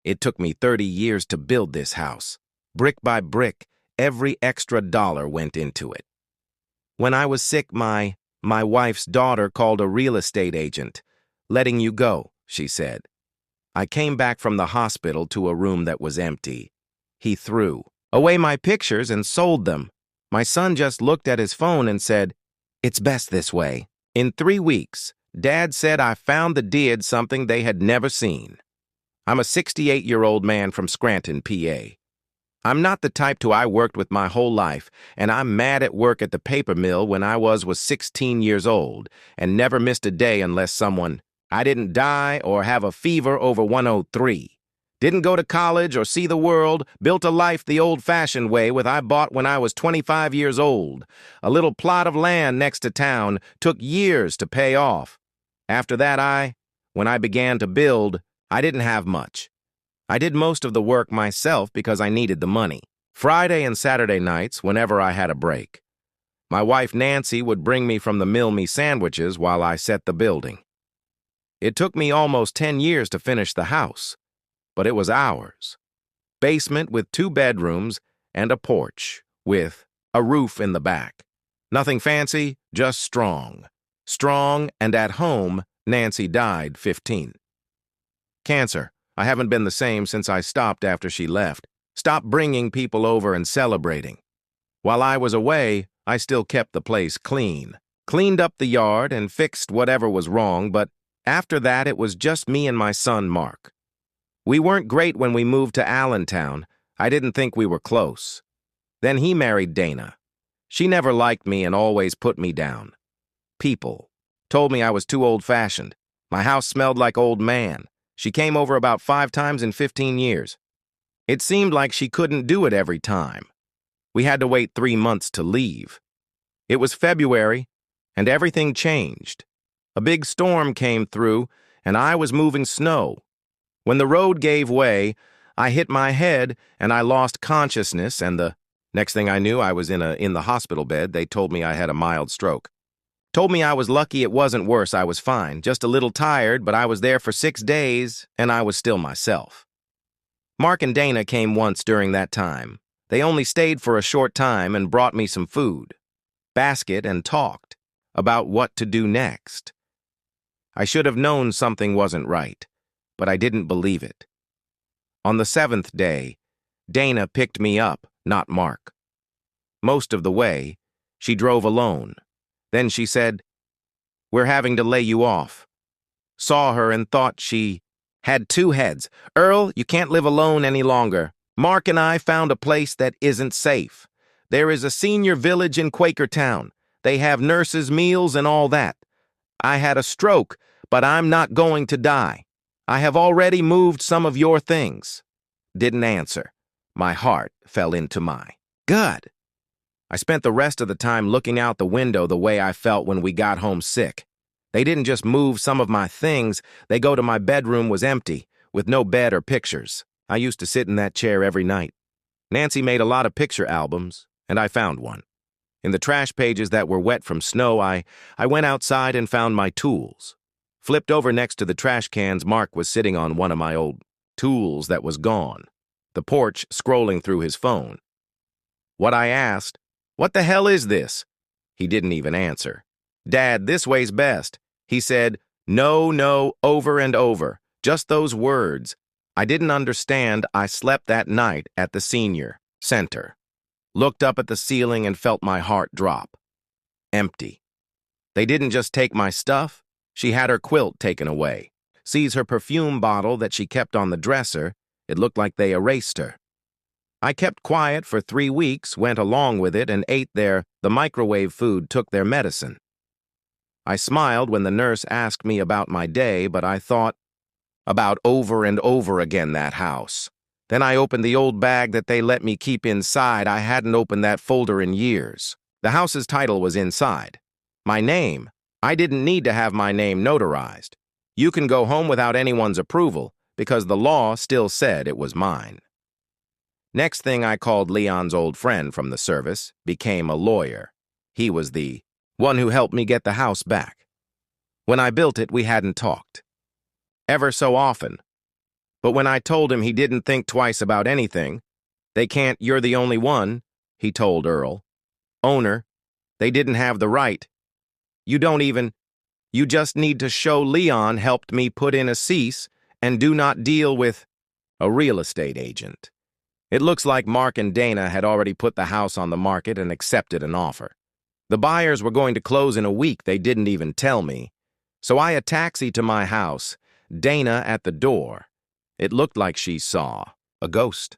It took me 30 years to build this house. Brick by brick, every extra dollar went into it. When I was sick, my wife's daughter called a real estate agent. "Letting you go," she said. I came back from the hospital to a room that was empty. He threw away my pictures and sold them. My son just looked at his phone and said, "It's best this way." In 3 weeks, Dad said I found the deed something they had never seen. I'm a 68-year-old man from Scranton, PA. I'm not the type to I worked with my whole life, and I'm mad at work at the paper mill when I was 16 years old and never missed a day unless I didn't die or have a fever over 103. Didn't go to college or see the world, built a life the old-fashioned way with I bought when I was 25 years old. A little plot of land next to town took years to pay off. After that, when I began to build, I didn't have much. I did most of the work myself because I needed the money. Friday and Saturday nights, whenever I had a break. My wife Nancy would bring me from the mill me sandwiches while I set the building. It took me almost 10 years to finish the house, but it was ours. Basement with 2 bedrooms and a porch with a roof in the back. Nothing fancy, just strong. Strong and at home. Nancy died 15. Cancer. I haven't been the same since I stopped after she left. Stopped bringing people over and celebrating. While I was away, I still kept the place clean. Cleaned up the yard and fixed whatever was wrong, but after that it was just me and my son, Mark. We weren't great when we moved to Allentown. I didn't think we were close. Then he married Dana. She never liked me and always put me down. People told me I was too old-fashioned. My house smelled like old man. She came over about 5 times in 15 years. It seemed like she couldn't do it every time. We had to wait 3 months to leave. It was February, and everything changed. A big storm came through, and I was moving snow. When the road gave way, I hit my head, and I lost consciousness, and the next thing I knew, I was in the hospital bed. They told me I had a mild stroke. Told me I was lucky it wasn't worse. I was fine, just a little tired, but I was there for 6 days, and I was still myself. Mark and Dana came once during that time. They only stayed for a short time and brought me some food, basket, and talked about what to do next. I should have known something wasn't right, but I didn't believe it. On the 7th day, Dana picked me up, not Mark. Most of the way, she drove alone. Then she said, "We're having to lay you off." Saw her and thought she had 2 heads. "Earl, you can't live alone any longer. Mark and I found a place that isn't safe. There is a senior village in Quakertown. They have nurses' meals and all that. I had a stroke, but I'm not going to die. I have already moved some of your things." Didn't answer. My heart fell into my gut. I spent the rest of the time looking out the window the way I felt when we got home sick. They didn't just move some of my things, they go to my bedroom was empty, with no bed or pictures. I used to sit in that chair every night. Nancy made a lot of picture albums, and I found one. In the trash pages that were wet from snow, I went outside and found my tools. Flipped over next to the trash cans, Mark was sitting on one of my old tools that was gone. The porch scrolling through his phone. What I asked, "What the hell is this?" He didn't even answer. "Dad, this way's best." He said, no, over and over. Just those words. I didn't understand. I slept that night at the senior center. Looked up at the ceiling and felt my heart drop. Empty. They didn't just take my stuff. She had her quilt taken away. Sees her perfume bottle that she kept on the dresser. It looked like they erased her. I kept quiet for 3 weeks, went along with it, and ate the microwave food, took their medicine. I smiled when the nurse asked me about my day, but I thought about over and over again that house. Then I opened the old bag that they let me keep inside. I hadn't opened that folder in years. The house's title was inside. My name. I didn't need to have my name notarized. You can go home without anyone's approval, because the law still said it was mine. Next thing, I called Leon's old friend from the service, became a lawyer. He was the one who helped me get the house back. When I built it, we hadn't talked. Ever so often. But when I told him he didn't think twice about anything, they can't, you're the only one, he told Earl. Owner, they didn't have the right. You don't even, you just need to show Leon helped me put in a cease and do not deal with a real estate agent. It looks like Mark and Dana had already put the house on the market and accepted an offer. The buyers were going to close in a week, they didn't even tell me. So I taxied to my house, Dana at the door. It looked like she saw a ghost.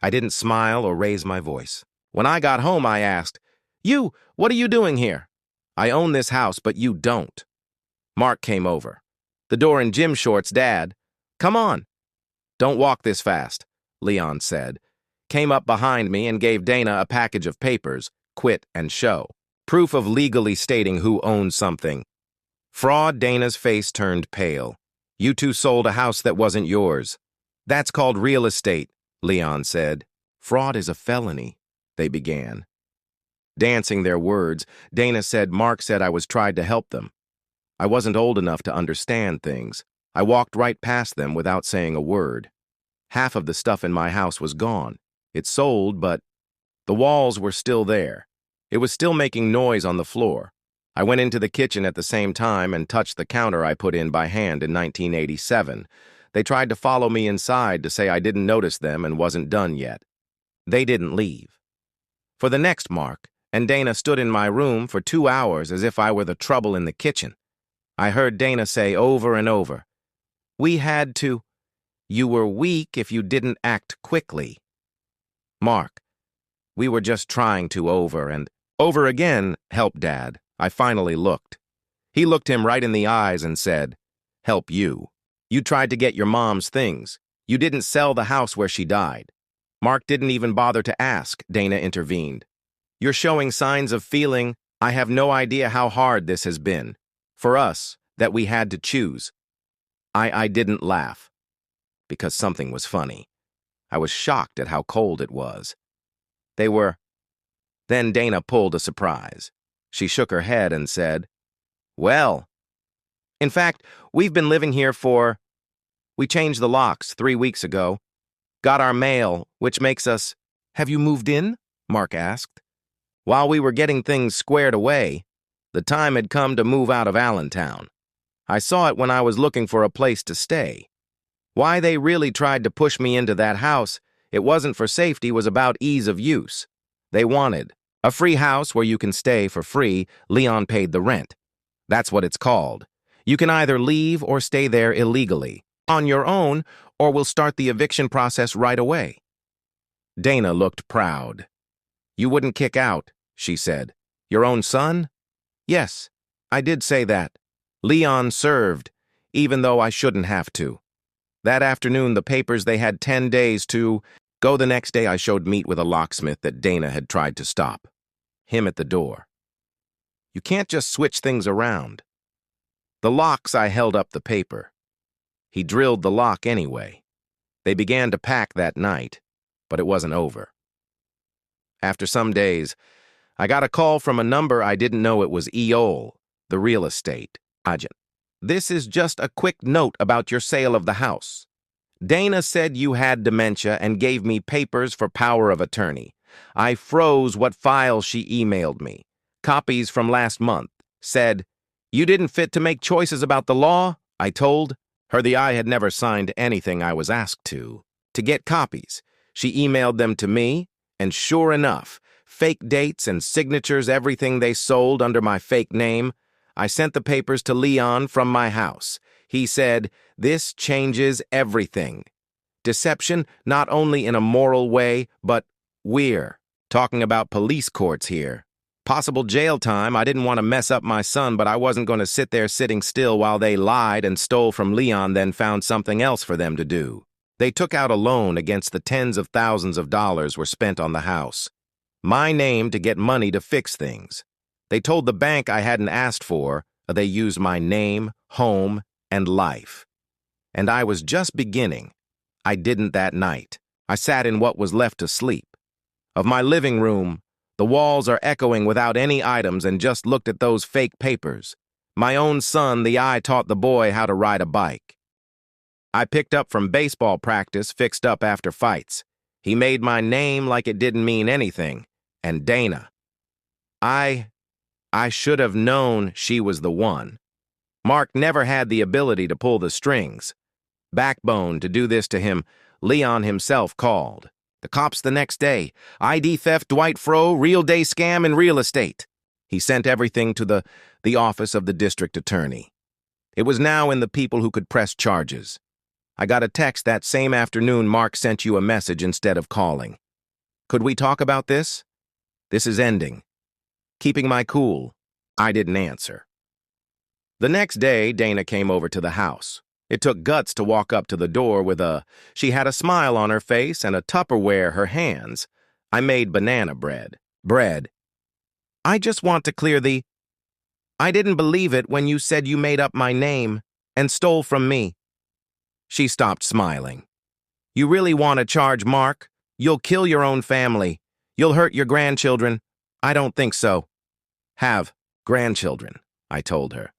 I didn't smile or raise my voice. When I got home, I asked, "You, what are you doing here? I own this house, but you don't." Mark came over. The door in gym shorts, Dad. "Come on." "Don't walk this fast," Leon said, came up behind me and gave Dana a package of papers, quit and show. Proof of legally stating who owns something. Fraud. Dana's face turned pale. "You two sold a house that wasn't yours." "That's called real estate," Leon said. "Fraud is a felony," they began. Dancing their words, Dana said Mark said I was tried to help them. I wasn't old enough to understand things. I walked right past them without saying a word. Half of the stuff in my house was gone. It sold, but the walls were still there. It was still making noise on the floor. I went into the kitchen at the same time and touched the counter I put in by hand in 1987. They tried to follow me inside to say I didn't notice them and wasn't done yet. They didn't leave. For the next Mark and Dana stood in my room for 2 hours as if I were the trouble in the kitchen. I heard Dana say over and over, "We had to. You were weak if you didn't act quickly." Mark, "We were just trying to over and over again, help Dad." I finally looked. He looked him right in the eyes and said, "Help you. You tried to get your mom's things. You didn't sell the house where she died." Mark didn't even bother to ask, Dana intervened. "You're showing signs of feeling. I have no idea how hard this has been. For us, that we had to choose." I didn't laugh, because something was funny. I was shocked at how cold it was. They were. Then Dana pulled a surprise. She shook her head and said, "Well, in fact, we've been living here we changed the locks 3 weeks ago. Got our mail, which makes us." "Have you moved in?" Mark asked. "While we were getting things squared away, the time had come to move out of Allentown. I saw it when I was looking for a place to stay. Why they really tried to push me into that house, it wasn't for safety, was about ease of use. They wanted a free house where you can stay for free. Leon paid the rent. That's what it's called. You can either leave or stay there illegally, on your own, or we'll start the eviction process right away." Dana looked proud. "You wouldn't kick out," she said. "Your own son?" "Yes, I did say that. Leon served, even though I shouldn't have to. That afternoon, the papers, they had 10 days to go. The next day, I showed meat with a locksmith that Dana had tried to stop. Him at the door. You can't just switch things around. The locks, I held up the paper. He drilled the lock anyway. They began to pack that night, but it wasn't over. After some days, I got a call from a number I didn't know it was Eole, the real estate agent. "This is just a quick note about your sale of the house. Dana said you had dementia and gave me papers for power of attorney. I froze what files she emailed me. Copies from last month. Said, you didn't fit to make choices about the law." I told her I had never signed anything I was asked to get copies. She emailed them to me, and sure enough, fake dates and signatures, everything they sold under my fake name. I sent the papers to Leon from my house. He said, "This changes everything." Deception, not only in a moral way, but we're talking about police courts here. Possible jail time. I didn't want to mess up my son, but I wasn't going to sit there sitting still while they lied and stole from Leon, then found something else for them to do. They took out a loan against the tens of thousands of dollars were spent on the house. My name to get money to fix things. They told the bank I hadn't asked for. They used my name, home, and life. And I was just beginning. I didn't that night. I sat in what was left to sleep. Of my living room, the walls are echoing without any items, and just looked at those fake papers. My own son, I taught the boy how to ride a bike. I picked up from baseball practice, fixed up after fights. He made my name like it didn't mean anything. And Dana. I should have known she was the one. Mark never had the ability to pull the strings. Backbone to do this to him, Leon himself called. The cops the next day. ID theft, Dwight Froh, real day scam in real estate. He sent everything to the office of the district attorney. It was now in the people who could press charges. I got a text that same afternoon Mark sent you a message instead of calling. Could we talk about this? This is ending. Keeping my cool. I didn't answer. The next day, Dana came over to the house. It took guts to walk up to the door with she had a smile on her face and a Tupperware her hands. I made banana bread. Bread. I just want to clear I didn't believe it when you said you made up my name and stole from me. She stopped smiling. You really want to charge Mark? You'll kill your own family. You'll hurt your grandchildren. I don't think so. Have grandchildren, I told her.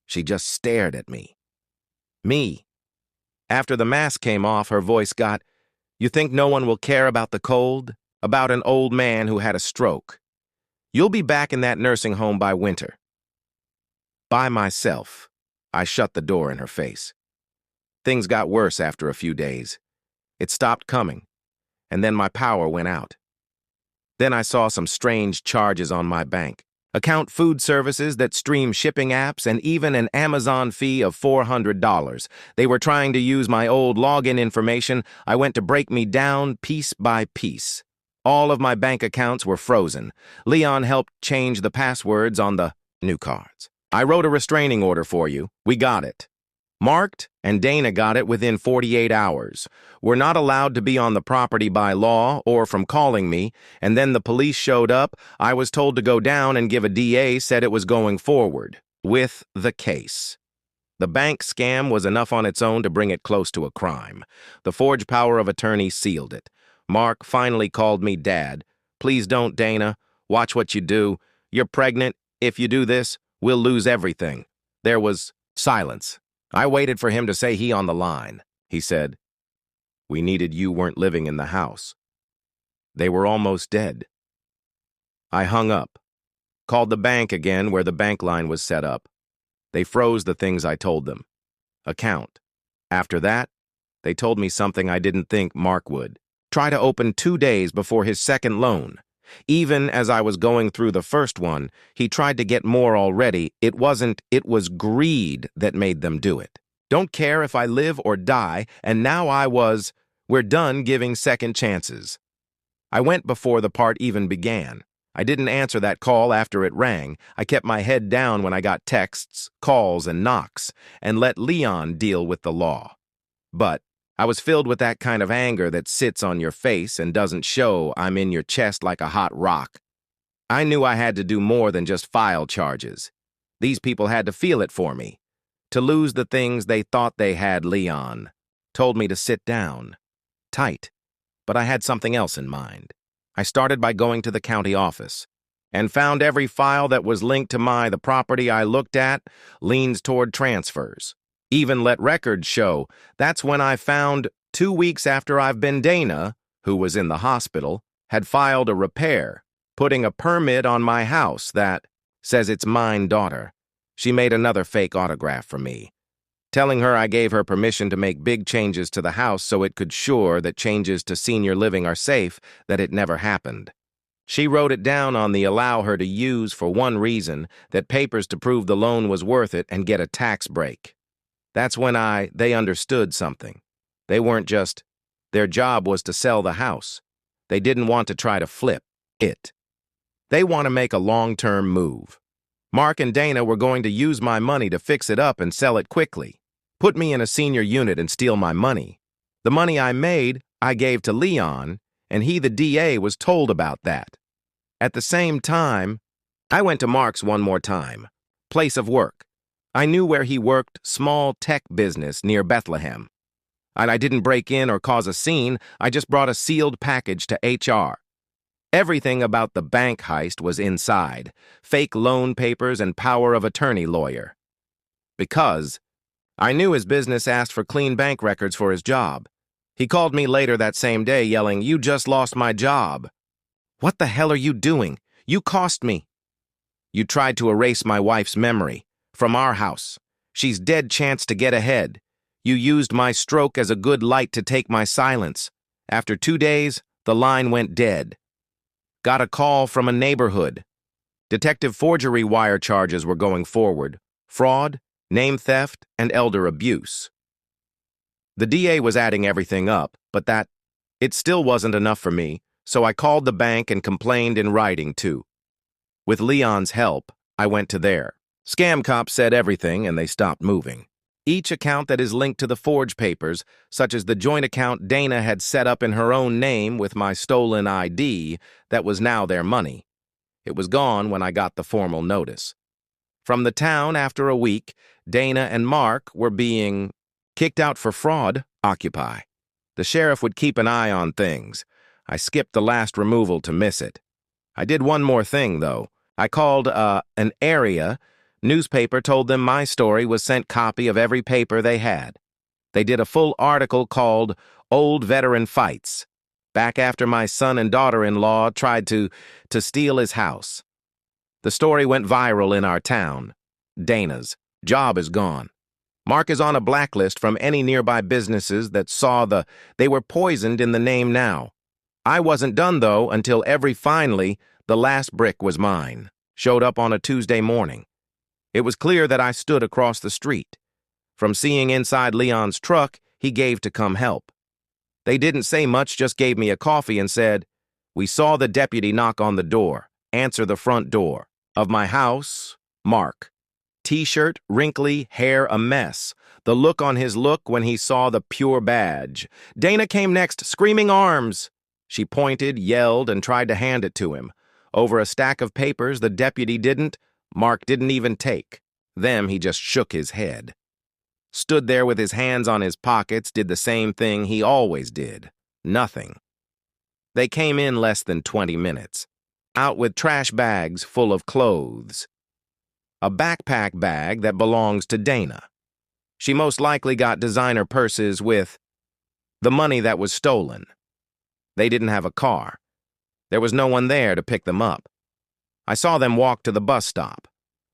She just stared at me. Me. After the mask came off, her voice got, you think no one will care about the cold? About an old man who had a stroke? You'll be back in that nursing home by winter. By myself. I shut the door in her face. Things got worse after a few days. It stopped coming, and then my power went out. Then I saw some strange charges on my bank. Account food services that stream shipping apps, and even an Amazon fee of $400. They were trying to use my old login information. I went to break me down piece by piece. All of my bank accounts were frozen. Leon helped change the passwords on the new cards. I wrote a restraining order for you. We got it. Marked, and Dana got it within 48 hours. We're not allowed to be on the property by law or from calling me, and then the police showed up. I was told to go down and give a DA said it was going forward with the case. The bank scam was enough on its own to bring it close to a crime. The forged power of attorney sealed it. Mark finally called me Dad. Please don't, Dana. Watch what you do. You're pregnant. If you do this, we'll lose everything. There was silence. I waited for him to say he on the line. He said, we needed you weren't living in the house. They were almost dead. I hung up, called the bank again where the bank line was set up. They froze the things I told them. Account. After that, they told me something I didn't think Mark would. Try to open 2 days before his second loan. Even as I was going through the first one, he tried to get more already. It was greed that made them do it. Don't care if I live or die, and now we're done giving second chances. I went before the part even began. I didn't answer that call after it rang. I kept my head down when I got texts, calls, and knocks, and let Leon deal with the law. But I was filled with that kind of anger that sits on your face and doesn't show. I'm in your chest like a hot rock. I knew I had to do more than just file charges. These people had to feel it for me. To lose the things they thought they had, Leon told me to sit down. Tight. But I had something else in mind. I started by going to the county office and found every file that was linked to the property I looked at leans toward transfers. Even let records show. That's when I found 2 weeks after I've been Dana, who was in the hospital, had filed a repair, putting a permit on my house that says it's mine daughter. She made another fake autograph for me, telling her I gave her permission to make big changes to the house so it could sure that changes to senior living are safe, that it never happened. She wrote it down on the allow her to use for one reason, that papers to prove the loan was worth it and get a tax break. That's when they understood something. They weren't just, their job was to sell the house. They didn't want to try to flip it. They want to make a long-term move. Mark and Dana were going to use my money to fix it up and sell it quickly, put me in a senior unit and steal my money. The money I made, I gave to Leon, and he, the DA, was told about that. At the same time, I went to Mark's one more time. Place of work. I knew where he worked, small tech business near Bethlehem. And I didn't break in or cause a scene, I just brought a sealed package to HR. Everything about the bank heist was inside, fake loan papers and power of attorney lawyer. Because I knew his business asked for clean bank records for his job. He called me later that same day yelling, "You just lost my job." What the hell are you doing? You cost me. You tried to erase my wife's memory from our house. She's dead chance to get ahead. You used my stroke as a good light to take my silence. After 2 days, the line went dead. Got a call from a neighborhood. Detective forgery wire charges were going forward. Fraud, name theft, and elder abuse. The DA was adding everything up, but it still wasn't enough for me, so I called the bank and complained in writing, too. With Leon's help, I went to there. Scam cops said everything, and they stopped moving. Each account that is linked to the forged papers, such as the joint account Dana had set up in her own name with my stolen ID, that was now their money. It was gone when I got the formal notice. From the town after a week, Dana and Mark were being kicked out for fraud, occupy. The sheriff would keep an eye on things. I skipped the last removal to miss it. I did one more thing, though. I called an area newspaper, told them my story was sent copy of every paper they had. They did a full article called Old Veteran Fights, back after my son and daughter-in-law tried to steal his house. The story went viral in our town. Dana's job is gone. Mark is on a blacklist from any nearby businesses that saw they were poisoned in the name now. I wasn't done, though, until finally, the last brick was mine, showed up on a Tuesday morning. It was clear that I stood across the street. From seeing inside Leon's truck, he gave to come help. They didn't say much, just gave me a coffee and said, "We saw the deputy knock on the door. Answer the front door. Of my house, Mark. T-shirt, wrinkly, hair a mess. The look on his look when he saw the pure badge. Dana came next, screaming arms. She pointed, yelled, and tried to hand it to him. Over a stack of papers the deputy Mark didn't even take. Them he just shook his head. Stood there with his hands on his pockets, did the same thing he always did. Nothing. They came in less than 20 minutes. Out with trash bags full of clothes. A backpack bag that belongs to Dana. She most likely got designer purses with the money that was stolen. They didn't have a car. There was no one there to pick them up. I saw them walk to the bus stop.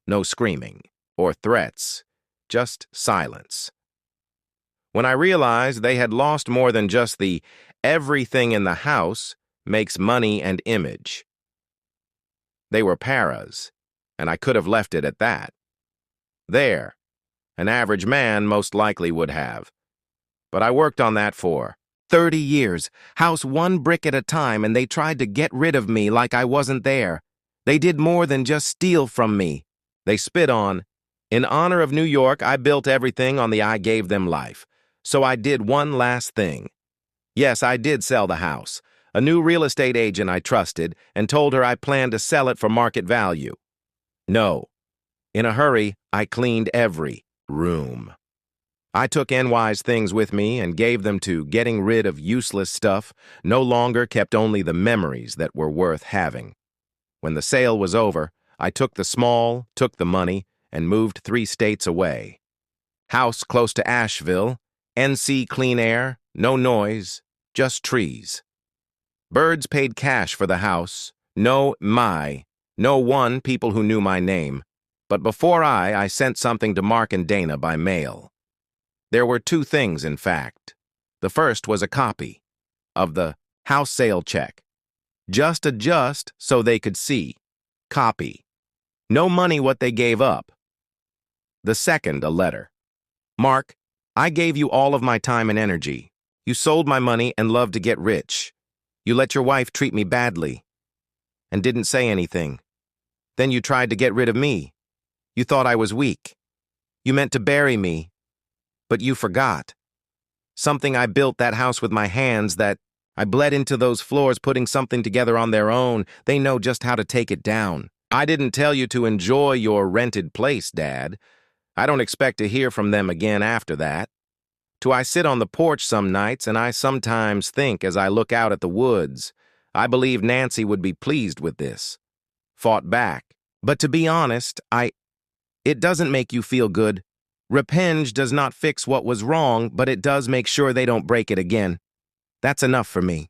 No screaming or threats, just silence. When I realized they had lost more than just the everything in the house makes money and image. They were paras, and I could have left it at that. There, an average man most likely would have. But I worked on that for 30 years, house one brick at a time, and they tried to get rid of me like I wasn't there. They did more than just steal from me. They spit on. In honor of New York, I built everything on the I gave them life. So I did one last thing. Yes, I did sell the house. A new real estate agent I trusted, and told her I planned to sell it for market value. No. In a hurry, I cleaned every room. I took NY's things with me and gave them to getting rid of useless stuff, no longer kept only the memories that were worth having. When the sale was over, I took the money, and moved 3 states away. House close to Asheville, NC clean air, no noise, just trees. Birds paid cash for the house, no one people who knew my name. But before I sent something to Mark and Dana by mail. There were 2 things, in fact. The first was a copy of the house sale check. Just so they could see. Copy. No money what they gave up. The second, a letter. Mark, I gave you all of my time and energy. You sold my money and loved to get rich. You let your wife treat me badly and didn't say anything. Then you tried to get rid of me. You thought I was weak. You meant to bury me, but you forgot. Something I built that house with my hands, that I bled into those floors putting something together on their own. They know just how to take it down. I didn't tell you to enjoy your rented place, Dad. I don't expect to hear from them again after that. I sit on the porch some nights, and I sometimes think as I look out at the woods, I believe Nancy would be pleased with this. Fought back. But to be honest, it doesn't make you feel good. Revenge does not fix what was wrong, but it does make sure they don't break it again. That's enough for me.